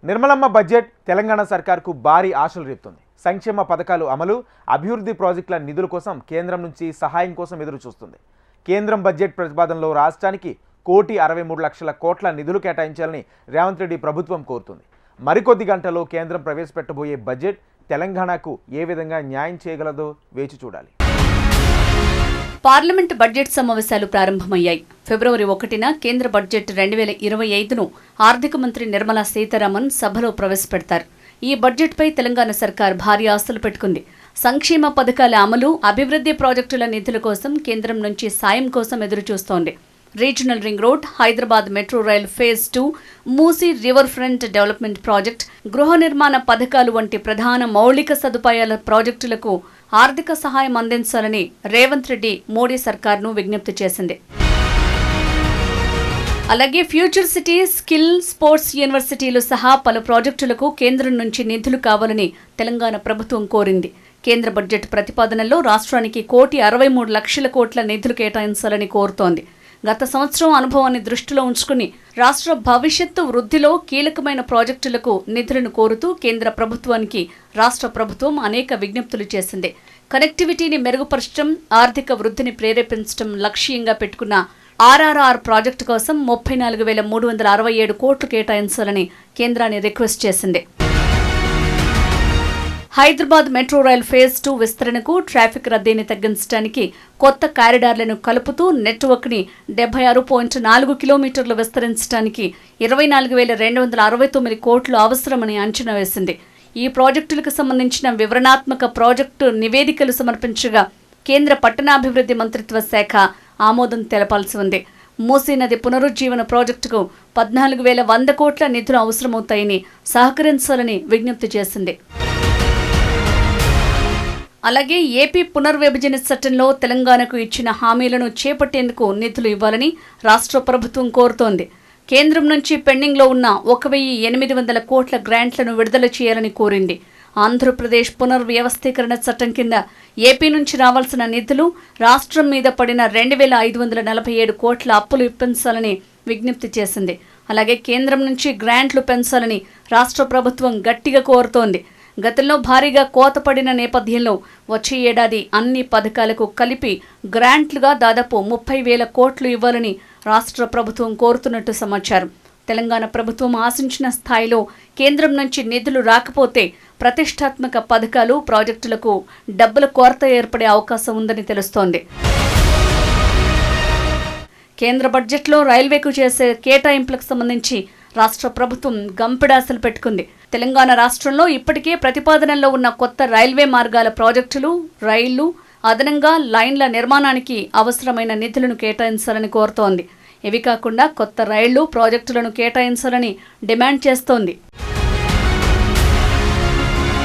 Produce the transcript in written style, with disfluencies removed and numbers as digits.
Nirmalamma budget Telangana సర్కార్కు భారీ ఆశలు రేపుతుంది. సంక్షేమ పథకాలు అమలు, అభివృద్ధి ప్రాజెక్టుల నిధుల కోసం కేంద్రం నుంచి సహాయం కోసం ఎదురు చూస్తుంది. కేంద్రం బడ్జెట్ ప్రతిపాదనలో రాష్ట్రానికి 1,63,00,000 కోట్ల నిధులు కేటాయించాలని రేవంత్ రెడ్డి ప్రభుత్వం కోరుతుంది. మరికొద్ది గంటల్లో కేంద్రం ప్రవేశపెట్టబోయే బడ్జెట్ తెలంగాణకు ఏ విధంగా న్యాయం చేయగలదో వేచి చూడాలి. పార్లమెంట్ బడ్జెట్ సమావేశాలు ప్రారంభమయ్యాయి. ఫిబ్రవరి 1న కేంద్ర బడ్జెట్ 2025ను ఆర్థిక మంత్రి నిర్మలా సీతారామన్ సభలో ప్రవేశపెడతారు. ఈ బడ్జెట్పై తెలంగాణ సర్కార్ భారీ ఆశలు పెట్టుకుంది. సంక్షేమ పథకాల అమలు, అభివృద్ధి ప్రాజెక్టుల నిధుల కోసం కేంద్రం నుంచి సాయం కోసం ఎదురుచూస్తోంది. Regional ring road, Hyderabad metro rail phase 2, Musi river front development project, గృహ నిర్మాణ పథకాలు వంటి ప్రధాన మౌలిక సదుపాయాల ప్రాజెక్టులకు ఆర్థిక సహాయం అందించాలని రేవంత్ రెడ్డి మోడీ సర్కార్ను విజ్ఞప్తి చేసింది. అలాగే ఫ్యూచర్ సిటీ, స్కిల్, స్పోర్ట్స్ యూనివర్సిటీలు సహా పలు ప్రాజెక్టులకు కేంద్రం నుంచి నిధులు కావాలని తెలంగాణ ప్రభుత్వం కోరింది. కేంద్ర బడ్జెట్ ప్రతిపాదనలో రాష్ట్రానికి 1,63,00,000 కోట్ల నిధులు కేటాయించాలని కోరుతోంది. గత సంవత్సరం అనుభవాన్ని దృష్టిలో ఉంచుకుని రాష్ట్ర భవిష్యత్తు వృద్ధిలో కీలకమైన ప్రాజెక్టులకు నిధులను కోరుతూ కేంద్ర ప్రభుత్వానికి రాష్ట్ర ప్రభుత్వం అనేక విజ్ఞప్తులు చేసింది. కనెక్టివిటీని మెరుగుపరచడం, ఆర్థిక వృద్ధిని ప్రేరేపించడం లక్ష్యంగా పెట్టుకున్న ఆర్ఆర్ఆర్ ప్రాజెక్టు కోసం 34,367 కోట్లు కేటాయించాలని కేంద్రాన్ని రిక్వెస్ట్ చేసింది. హైదరాబాద్ మెట్రో రైల్ ఫేజ్ 2 విస్తరణకు, ట్రాఫిక్ రద్దీని తగ్గించడానికి కొత్త కారిడార్లను కలుపుతూ నెట్వర్క్ని 76.4 కిలోమీటర్లు విస్తరించడానికి 24,269 కోట్లు అవసరమని అంచనా వేసింది. ఈ ప్రాజెక్టులకు సంబంధించిన వివరణాత్మక ప్రాజెక్టు నివేదికలు సమర్పించగా కేంద్ర పట్టణాభివృద్ధి మంత్రిత్వ శాఖ ఆమోదం తెలపాల్సి ఉంది. మూసీ నది పునరుజ్జీవన ప్రాజెక్టుకు 14,100 కోట్ల నిధులు అవసరమవుతాయని సహకరించాలని విజ్ఞప్తి చేసింది. అలాగే ఏపీ పునర్విభజన చట్టంలో తెలంగాణకు ఇచ్చిన హామీలను చేపట్టేందుకు నిధులు ఇవ్వాలని రాష్ట్ర ప్రభుత్వం కోరుతోంది. కేంద్రం నుంచి పెండింగ్లో ఉన్న 1,800 కోట్ల గ్రాంట్లను విడుదల చేయాలని కోరింది. ఆంధ్రప్రదేశ్ పునర్వ్యవస్థీకరణ చట్టం కింద ఏపీ నుంచి రావాల్సిన నిధులు, రాష్ట్రం మీద పడిన 2,547 కోట్ల అప్పులు ఇప్పించాలని విజ్ఞప్తి చేసింది. అలాగే కేంద్రం నుంచి గ్రాంట్లు పెంచాలని రాష్ట్ర ప్రభుత్వం గట్టిగా కోరుతోంది. గతంలో భారీగా కోత పడిన నేపథ్యంలో వచ్చే ఏడాది అన్ని పథకాలకు కలిపి గ్రాంట్లుగా దాదాపు 30,000 కోట్లు ఇవ్వాలని రాష్ట్ర ప్రభుత్వం కోరుతున్నట్టు సమాచారం. తెలంగాణ ప్రభుత్వం ఆశించిన స్థాయిలో కేంద్రం నుంచి నిధులు రాకపోతే ప్రతిష్టాత్మక పథకాలు, ప్రాజెక్టులకు డబ్బుల కొరత ఏర్పడే అవకాశం ఉందని తెలుస్తోంది. కేంద్ర బడ్జెట్లో రైల్వేకు చేసే కేటాయింపులకు సంబంధించి రాష్ట్ర ప్రభుత్వం గంపెడాసలు పెట్టుకుంది. తెలంగాణ రాష్ట్రంలో ఇప్పటికే ప్రతిపాదనలో ఉన్న కొత్త రైల్వే మార్గాల ప్రాజెక్టులు, రైళ్లు, అదనంగా లైన్ల నిర్మాణానికి అవసరమైన నిధులను కేటాయించాలని కోరుతోంది. ఇవి కాకుండా కొత్త రైళ్లు, ప్రాజెక్టులను కేటాయించాలని డిమాండ్ చేస్తోంది.